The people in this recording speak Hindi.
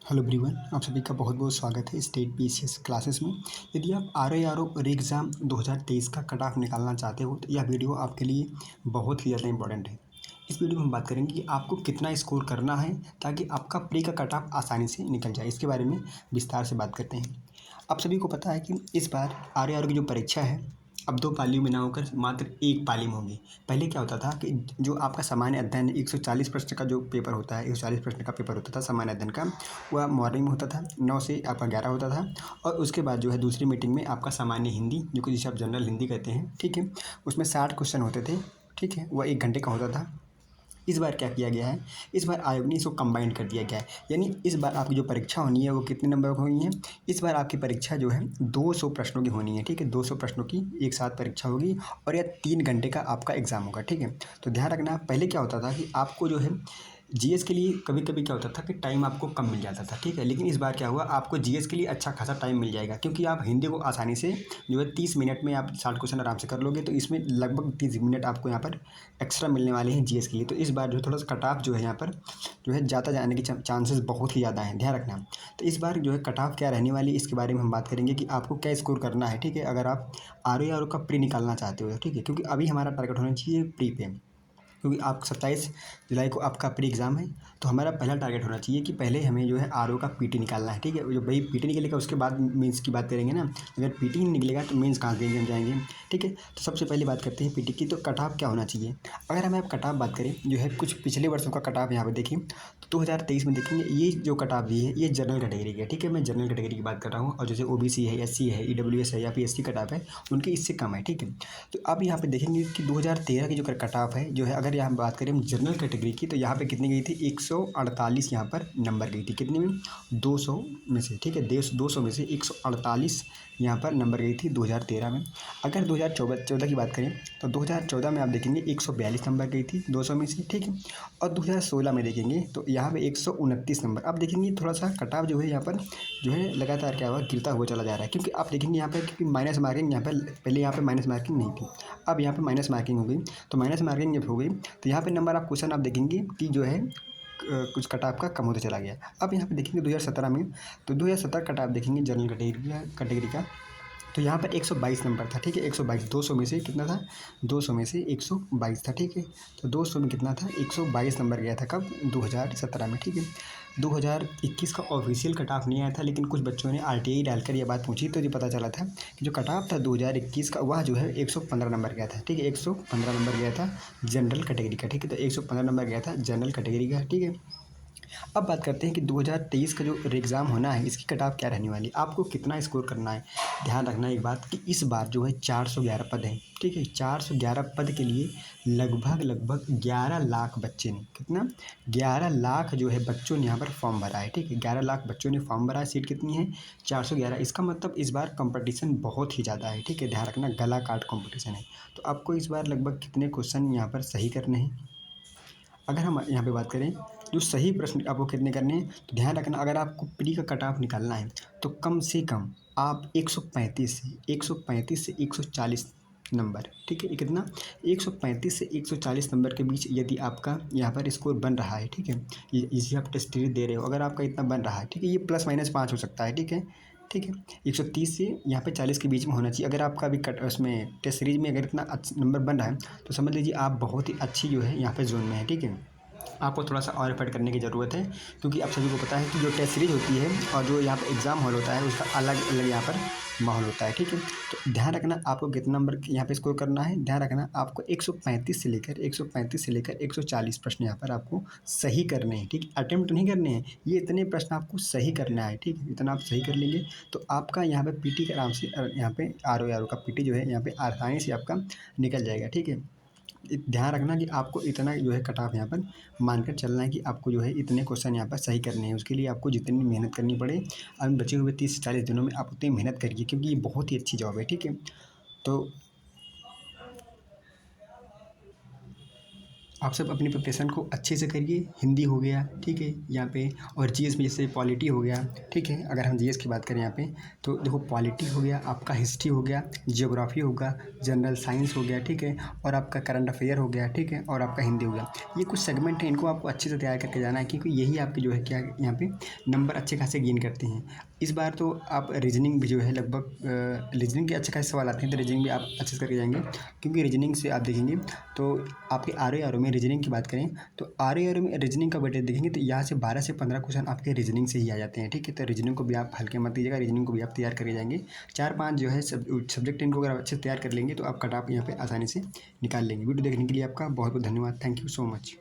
हेलो एवरीवन, आप सभी का बहुत बहुत स्वागत है स्टेट पीसीएस क्लासेस में। यदि आप आर री एग्ज़ाम 2023 का कट ऑफ निकालना चाहते हो तो यह वीडियो आपके लिए बहुत ही ज़्यादा इंपॉर्टेंट है। इस वीडियो में हम बात करेंगे कि आपको कितना स्कोर करना है ताकि आपका प्री का कट ऑफ आसानी से निकल जाए। इसके बारे में विस्तार से बात करते हैं। आप सभी को पता है कि इस बार आर की जो परीक्षा है अब 2 पालियों में ना होकर मात्र 1 पाली में होगी। पहले क्या होता था कि जो आपका सामान्य अध्ययन 140 प्रश्न का जो पेपर होता है, 140 प्रश्न का पेपर होता था सामान्य अध्ययन का, वह मॉर्निंग में होता था, 9 से आपका 11 होता था। और उसके बाद जो है दूसरी मीटिंग में आपका सामान्य हिंदी, जो कि जिसे आप जनरल हिंदी कहते हैं, ठीक है? उसमें 60 क्वेश्चन होते थे, ठीक है? वह 1 घंटे का होता था। इस बार क्या किया गया है, इस बार आयोग ने इसको कंबाइन कर दिया गया है। यानी इस बार आपकी जो परीक्षा होनी है वो कितने नंबर की होनी है, इस बार आपकी परीक्षा जो है 200 प्रश्नों की होनी है, ठीक है? 200 प्रश्नों की एक साथ परीक्षा होगी और यह 3 घंटे का आपका एग्ज़ाम होगा, ठीक है? तो ध्यान रखना, पहले क्या होता था कि आपको जो है जीएस के लिए कभी कभी क्या होता था कि टाइम आपको कम मिल जाता था, ठीक है? लेकिन इस बार क्या हुआ, आपको जीएस के लिए अच्छा खासा टाइम मिल जाएगा, क्योंकि आप हिंदी को आसानी से जो है 30 मिनट में आप 60 क्वेश्चन आराम से कर लोगे। तो इसमें लगभग 30 मिनट आपको यहाँ पर एक्स्ट्रा मिलने वाले हैं जीएस के लिए। तो इस बार जो थोड़ा सा कट ऑफ जो है यहाँ पर जो है ज़्यादा जाने के चांसेस बहुत ही ज़्यादा हैं, ध्यान रखना। तो इस बार जो है कट ऑफ क्या रहने वाली है, इसके बारे में हम बात करेंगे कि आपको क्या स्कोर करना है, ठीक है? अगर आप आर का प्री निकालना चाहते हो, ठीक है? क्योंकि अभी हमारा टारगेट होना चाहिए प्री पे, क्योंकि आप 27 जुलाई को आपका प्री एग्ज़ाम है। तो हमारा पहला टारगेट होना चाहिए कि पहले हमें जो है का पीटी निकालना है, ठीक है? जो भाई पीटी निकलेगा उसके बाद मेंस की बात करेंगे ना। अगर पीटी नहीं निकलेगा तो मेंस कहाँ देंगे हम जाएंगे, ठीक है? तो सबसे पहले बात करते हैं पीटी की। तो कट ऑफ क्या होना चाहिए। अगर हमें अब कट ऑफ बात करें, जो है कुछ पिछले वर्षों का कट ऑफ यहाँ पर देखिए, तो 2023 में देखेंगे ये जो कट ऑफ दी है ये जनरल कैटेगरी की है, ठीक है? मैं जनरल कैटेगरी की बात कर रहा हूँ। और जैसे ओबीसी है, एससी है, ईडब्ल्यूएस है या फिर एसटी कट ऑफ है, उनके इससे कम है, ठीक है? तो अब यहाँ पे देखेंगे कि 2013 की जो कट ऑफ है जो है, अगर यहाँ बात करें हम जनरल कैटेगरी की, तो यहाँ पे कितनी गई थी, 148 यहाँ पर नंबर गई थी। कितनी में, 200 में से, ठीक है? 200 में से 148 यहाँ पर नंबर गई थी 2013 में। अगर 2014 की बात करें तो 2014 में आप देखेंगे 142 नंबर गई थी 200 में से, ठीक है? और 2016 में देखेंगे तो यहाँ पे 129 नंबर। अब देखेंगे थोड़ा सा कट ऑफ जो है यहाँ पर जो है लगातार क्या हुआ, गिरता हुआ चला जा रहा है। क्योंकि आप देखेंगे यहाँ पर कि माइनस मार्किंग यहाँ पर पहले यहाँ पर माइनस मार्किंग नहीं थी, अब यहाँ पे माइनस मार्किंग हो गई। तो माइनस मार्किंग जब हो गई तो यहाँ पे नंबर ऑफ क्वेश्चन आप देखेंगे कि जो है कुछ कट ऑफ का कम होता चला गया। अब यहाँ पे देखेंगे 2017 में, तो 2017 कट ऑफ देखेंगे जनरल कैटेगरी का, तो यहाँ पर 122 नंबर था, ठीक है? 122, 200 में से कितना था, 200 में से 122 था, ठीक है? तो 200 में कितना था, 122 नंबर गया था कब, 2017 में, ठीक है? 2021 का ऑफिशियल कट ऑफ नहीं आया था, लेकिन कुछ बच्चों ने आरटीआई डालकर यह बात पूछी तो ये पता चला था कि जो कट ऑफ था 2021 का वह जो है 115 नंबर गया था, ठीक है? 115 नंबर गया था जनरल कैटेगरी का, ठीक है? तो 115 नंबर गया था जनरल कैटेगरी का, ठीक है? अब बात करते हैं कि 2023 का जो एग्ज़ाम होना है इसकी कट ऑफ क्या रहने वाली है, आपको कितना स्कोर करना है। ध्यान रखना एक बात कि इस बार जो है 411 पद हैं, ठीक है? 411 पद के लिए लगभग 11 लाख बच्चे ने, कितना, 11 लाख जो है बच्चों ने यहाँ पर फॉर्म भरा है, ठीक है? 11 लाख बच्चों ने फॉर्म भरा है, सीट कितनी है, 411। इसका मतलब इस बार कंपटीशन बहुत ही ज़्यादा है, ठीक है? ध्यान रखना, गला काट कंपटीशन है। तो आपको इस बार लगभग कितने क्वेश्चन यहाँ पर सही करने हैं। अगर हम यहाँ पे बात करें जो सही प्रश्न आपको कितने करने हैं, तो ध्यान रखना अगर आपको प्री का कट ऑफ निकालना है तो कम से कम आप 135 से 140 नंबर, ठीक है? ये कितना, 135 से 140 नंबर के बीच यदि आपका यहाँ पर स्कोर बन रहा है, ठीक है? ये इसे आप टेस्ट सीरीज दे रहे हो, अगर आपका इतना बन रहा है, ठीक है? ये प्लस माइनस 5 हो सकता है, ठीक है? ठीक है, 130 से यहाँ पे 40 के बीच में होना चाहिए। अगर आपका अभी कट उसमें टेस्ट सीरीज में अगर इतना अच्छा नंबर बन रहा है तो समझ लीजिए आप बहुत ही अच्छी जो है यहाँ पे जोन में है, ठीक है? आपको थोड़ा सा और एफर्ट करने की ज़रूरत है, क्योंकि आप सभी को पता है कि जो टेस्ट सीरीज होती है और जो यहाँ पे एग्ज़ाम हॉल होता है उसका अलग अलग यहाँ पर माहौल होता है, ठीक है? तो ध्यान रखना आपको कितना नंबर यहाँ पे स्कोर करना है। ध्यान रखना आपको 135 से लेकर 140 प्रश्न यहाँ पर आपको सही करने हैं, ठीक है? अटेम्प्ट नहीं करने हैं, ये इतने प्रश्न आपको सही करना है, ठीक है? इतना आप सही कर लेंगे तो आपका यहाँ पे पीटी का आराम से यहाँ पे आर का पीटी जो है यहाँ पे आसानी से आपका निकल जाएगा, ठीक है? ध्यान रखना कि आपको इतना जो है कट ऑफ यहाँ पर मानकर चलना है कि आपको जो है इतने क्वेश्चन यहाँ पर सही करने हैं। उसके लिए आपको जितनी मेहनत करनी पड़े, अब बचे हुए 30 से 40 दिनों में आप उतनी मेहनत करिए, क्योंकि ये बहुत ही अच्छी जॉब है, ठीक है? तो आप सब अपनी प्रिपरेशन को अच्छे से करिए। हिंदी हो गया, ठीक है, यहाँ पे, और जीएस में जैसे पॉलिटी हो गया, ठीक है। अगर हम जीएस की बात करें यहाँ पे, तो देखो पॉलिटी हो गया, आपका हिस्ट्री हो गया, जियोग्राफी होगा, जनरल साइंस हो गया, ठीक है, और आपका करंट अफेयर हो गया, ठीक है, और आपका हिंदी हो गया। ये कुछ सेगमेंट हैं, इनको आपको अच्छे से तैयार करके जाना है, क्योंकि यही आपके जो है क्या यहाँ पे नंबर अच्छे खासे गेन करते हैं। इस बार तो आप रीजनिंग भी जो है लगभग रीजनिंग के अच्छे खासे सवाल आते हैं, तो रीजनिंग भी आप अच्छे से करके जाएंगे, क्योंकि रीजनिंग से आप देखेंगे तो आपके आर में रीजनिंग की बात करें तो आर में रीजनिंग का वेटेज देखेंगे तो यहाँ से 12 से 15 क्वेश्चन आपके रीजनिंग से ही आ जाते हैं, ठीक है। तो रीजनिंग को भी आप हल्के मत दीजिएगा, रीजनिंग को भी आप तैयार करके जाएंगे। 4-5 जो है सब्जेक्ट इनको अगर अच्छे से तैयार कर लेंगे तो आप कट ऑफ यहाँ पे आसानी से निकाल लेंगे। वीडियो देखने के लिए आपका बहुत बहुत धन्यवाद। Thank you so much.